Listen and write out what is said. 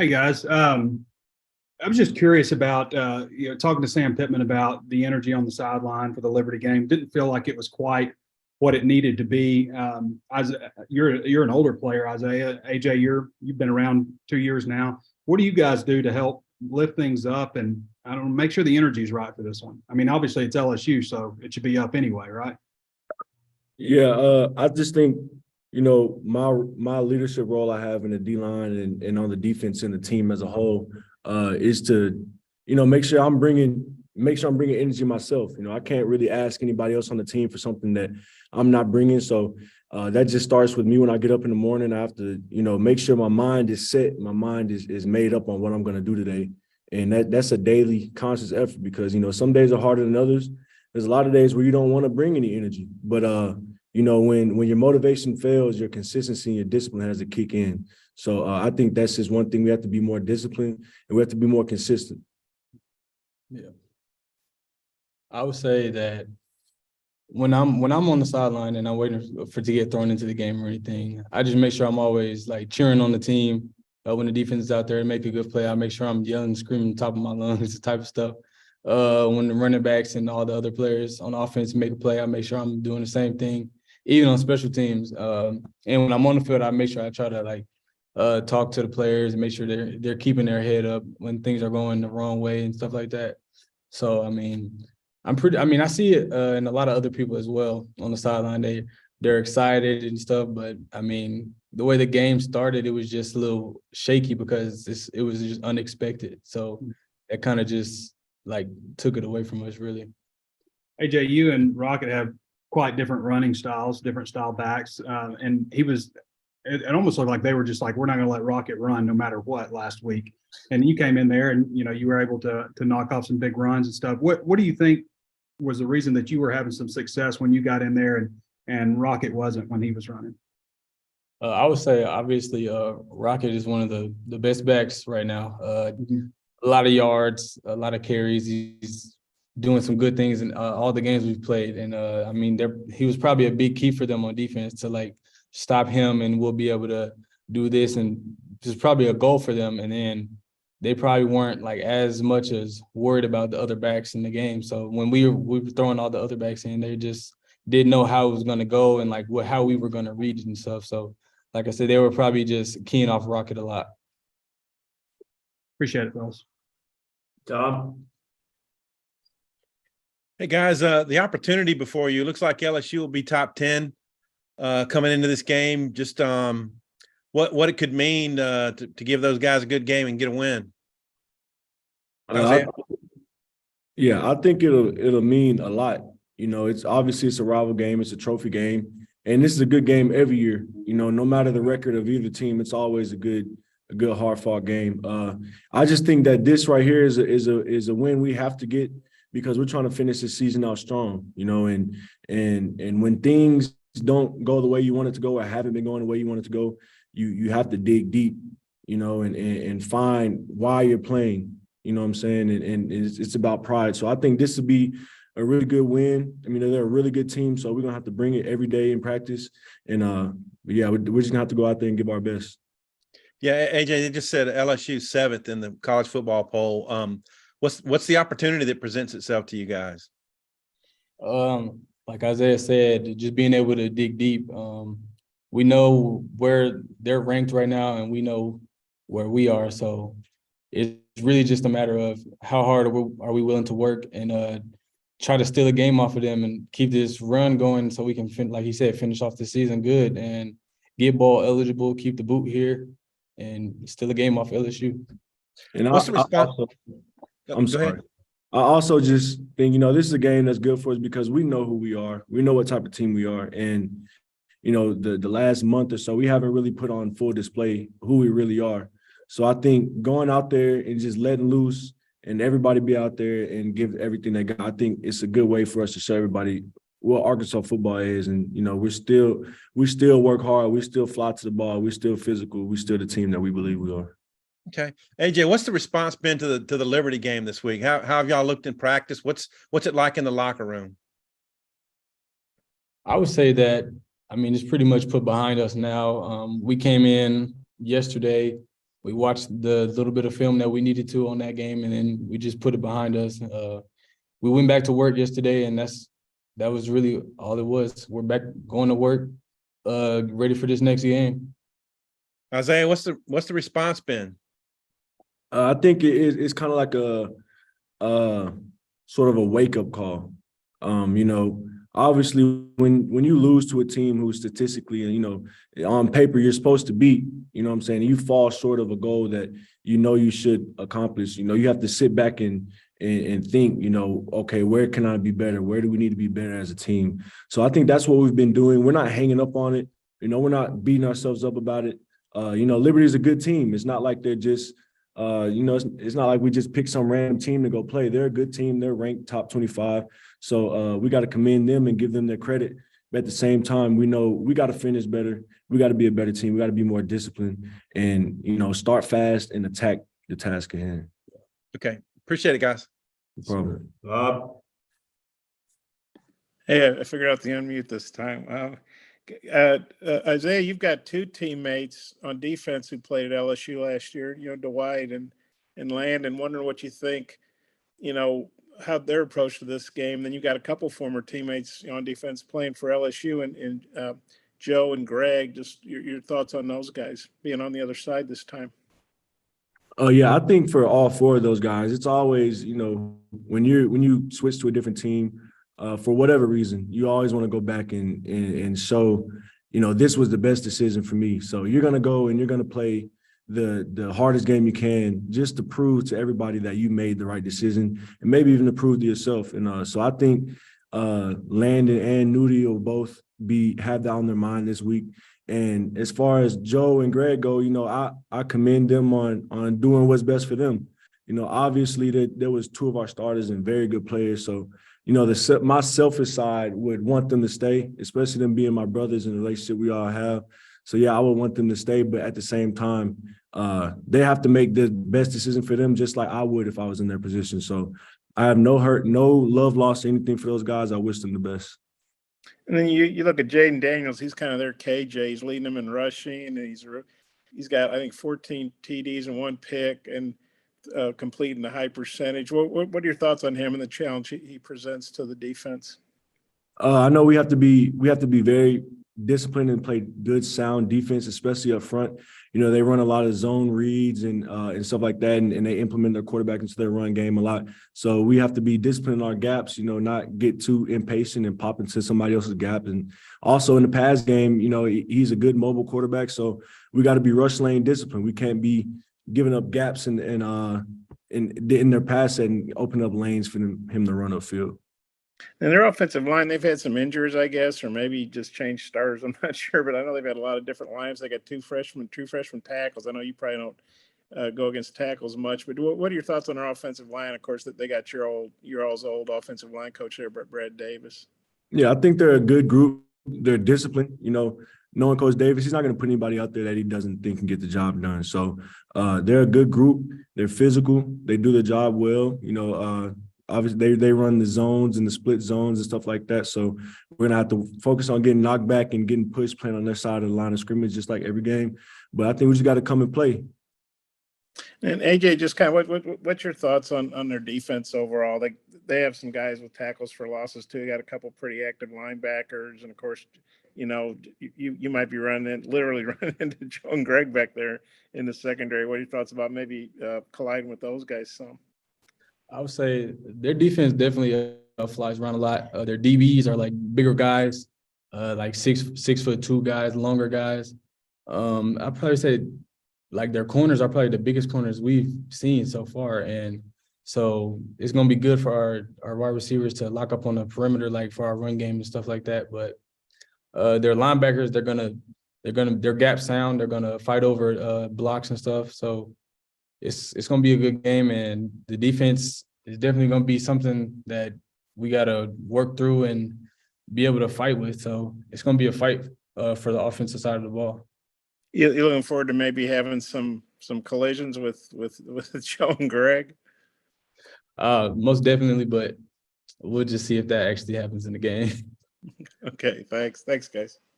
Hey guys, I was just curious about talking to Sam Pittman about the energy on the sideline for the Liberty game. Didn't feel like it was quite what it needed to be. You're an older player, Isaiah. AJ, you've been around 2 years now. What do you guys do to help lift things up and I don't know, make sure the energy is right for this one? I mean, obviously it's LSU, so it should be up anyway, right? Yeah, I just think my leadership role I have in the D line and on the defense and the team as a whole is to make sure I'm bringing energy myself. I can't really ask anybody else on the team for something that I'm not bringing. So that just starts with me when I get up in the morning. I have to make sure my mind is set, my mind is made up on what I'm going to do today, and that's a daily conscious effort because some days are harder than others. There's a lot of days where you don't want to bring any energy, but when your motivation fails, your consistency and your discipline has to kick in. So I think that's just one thing. We have to be more disciplined and we have to be more consistent. Yeah. I would say that when I'm on the sideline and I'm waiting for to get thrown into the game or anything, I just make sure I'm always like cheering on the team. When the defense is out there and make a good play, I make sure I'm yelling, screaming top of my lungs, the type of stuff. When the running backs and all the other players on offense make a play, I make sure I'm doing the same thing, even on special teams. And when I'm on the field, I make sure I try to talk to the players and make sure they're keeping their head up when things are going the wrong way and stuff like that. So I mean, I see it in a lot of other people as well on the sideline. They're excited and stuff, but I mean, the way the game started, it was just a little shaky because it was just unexpected. So that kind of just like took it away from us, really. AJ, you and Rocket have quite different running styles, different style backs, and it almost looked like they were just like, we're not going to let Rocket run no matter what last week. And you came in there and you were able to knock off some big runs and stuff. What do you think was the reason that you were having some success when you got in there and Rocket wasn't when he was running? I would say obviously Rocket is one of the best backs right now. A lot of yards, a lot of carries. He's doing some good things in all the games we've played. And I mean, he was probably a big key for them on defense to like stop him, and we'll be able to do this. And just probably a goal for them. And then they probably weren't like as much as worried about the other backs in the game. So when we were throwing all the other backs in, they just didn't know how it was going to go and like how we were going to read it and stuff. So like I said, they were probably just keying off Rocket a lot. Appreciate it, fellas. Tom? Hey guys, the opportunity before you looks like LSU will be top 10 coming into this game. Just what it could mean to give those guys a good game and get a win. I think it'll mean a lot. It's obviously it's a rival game, it's a trophy game, and this is a good game every year. No matter the record of either team, it's always a good hard-fought game. I just think that this right here is a win we have to get because we're trying to finish this season out strong. And when things don't go the way you want it to go or haven't been going the way you want it to go, you have to dig deep, and find why you're playing. You know what I'm saying? And it's about pride. So I think this would be a really good win. I mean, they're a really good team, so we're gonna have to bring it every day in practice. And we're just gonna have to go out there and give our best. Yeah, AJ, they just said LSU 7th in the college football poll. What's the opportunity that presents itself to you guys? Like Isaiah said, just being able to dig deep. We know where they're ranked right now, and we know where we are. So it's really just a matter of how hard are we willing to work and try to steal a game off of them and keep this run going so we can, like he said, finish off the season good and get ball eligible, keep the boot here, and steal a game off LSU. And what's the response? I'm sorry. I also just think, this is a game that's good for us because we know who we are. We know what type of team we are. And, the last month or so, we haven't really put on full display who we really are. So I think going out there and just letting loose and everybody be out there and give everything they got, I think it's a good way for us to show everybody what Arkansas football is. And, we still work hard. We still fly to the ball. We're still physical. We're still the team that we believe we are. Okay. AJ, what's the response been to the Liberty game this week? How have y'all looked in practice? What's it like in the locker room? I would say that, it's pretty much put behind us now. We came in yesterday we watched the little bit of film that we needed to on that game, and then we just put it behind us. We went back to work yesterday, and that was really all it was. We're back going to work, ready for this next game. Isaiah, what's the response been? I think it's kind of like a sort of a wake up call. You know, obviously when you lose to a team who statistically, you know, on paper you're supposed to beat, you know what I'm saying, you fall short of a goal that you know you should accomplish. You know, you have to sit back and think, you know, okay, where can I be better? Where do we need to be better as a team? So I think that's what we've been doing. We're not hanging up on it. You know, we're not beating ourselves up about it. You know, Liberty is a good team. It's not like they're just you know, it's not like we just pick some random team to go play. They're a good team. They're ranked top 25. So we got to commend them and give them their credit. But at the same time, we know we got to finish better. We got to be a better team. We got to be more disciplined and, you know, start fast and attack the task at hand. Okay. Appreciate it, guys. No problem. Hey, I figured out the unmute this time. Isaiah, you've got two teammates on defense who played at LSU last year, you know, Dwight and Landon. Wondering what you think, you know, how their approach to this game. Then you got a couple former teammates on defense playing for LSU and Joe and Greg. Just your thoughts on those guys being on the other side this time. Oh yeah, I think for all four of those guys, it's always, you know, when you switch to a different team, for whatever reason, you always want to go back and show, you know, this was the best decision for me. So you're gonna go and you're gonna play the hardest game you can just to prove to everybody that you made the right decision and maybe even to prove to yourself. And so I think Landon and Nudie will both have that on their mind this week. And as far as Joe and Greg go, you know, I commend them on doing what's best for them. You know, obviously there was two of our starters and very good players. So, you know, my selfish side would want them to stay, especially them being my brothers in the relationship we all have. So, yeah, I would want them to stay. But at the same time, they have to make the best decision for them, just like I would if I was in their position. So I have no hurt, no love lost, anything for those guys. I wish them the best. And then you look at Jaden Daniels. He's kind of their KJ. He's leading them in rushing, and he's got, I think, 14 TDs and 1 pick, and completing a high percentage. What are your thoughts on him and the challenge he presents to the defense? I know we have to be very disciplined and play good, sound defense, especially up front. You know, they run a lot of zone reads and stuff like that, and they implement their quarterback into their run game a lot. So we have to be disciplined in our gaps, you know, not get too impatient and pop into somebody else's gap. And also in the pass game, you know, he's a good mobile quarterback, so we got to be rush lane disciplined. We can't be giving up gaps in their pass set and open up lanes for him to run upfield. And their offensive line, they've had some injuries, I guess, or maybe just changed stars. I'm not sure, but I know they've had a lot of different lines. They got two freshman tackles. I know you probably don't go against tackles much, but what are your thoughts on their offensive line? Of course, that they got your all's old offensive line coach there, Brad Davis. Yeah, I think they're a good group. They're disciplined. You know, knowing Coach Davis, he's not going to put anybody out there that he doesn't think can get the job done. So they're a good group. They're physical. They do the job well. You know, obviously they run the zones and the split zones and stuff like that. So we're going to have to focus on getting knocked back and getting pushed, playing on their side of the line of scrimmage, just like every game. But I think we just got to come and play. And AJ, just kind of what's your thoughts on their defense overall? They have some guys with tackles for losses too. They got a couple pretty active linebackers, and of course, you know, you might be literally running into Joe and Greg back there in the secondary. What are your thoughts about maybe colliding with those guys some? I would say their defense definitely flies around a lot. Their DBs are like bigger guys, like 6'2" guys, longer guys. I'd probably say like their corners are probably the biggest corners we've seen so far. And so it's going to be good for our wide receivers to lock up on the perimeter, like for our run game and stuff like that. But their linebackers, they're gap sound. They're going to fight over blocks and stuff. So it's going to be a good game, and the defense is definitely going to be something that we got to work through and be able to fight with. So it's going to be a fight for the offensive side of the ball. You're looking forward to maybe having some collisions with Joe and Greg? Most definitely, but we'll just see if that actually happens in the game. Okay, thanks, guys.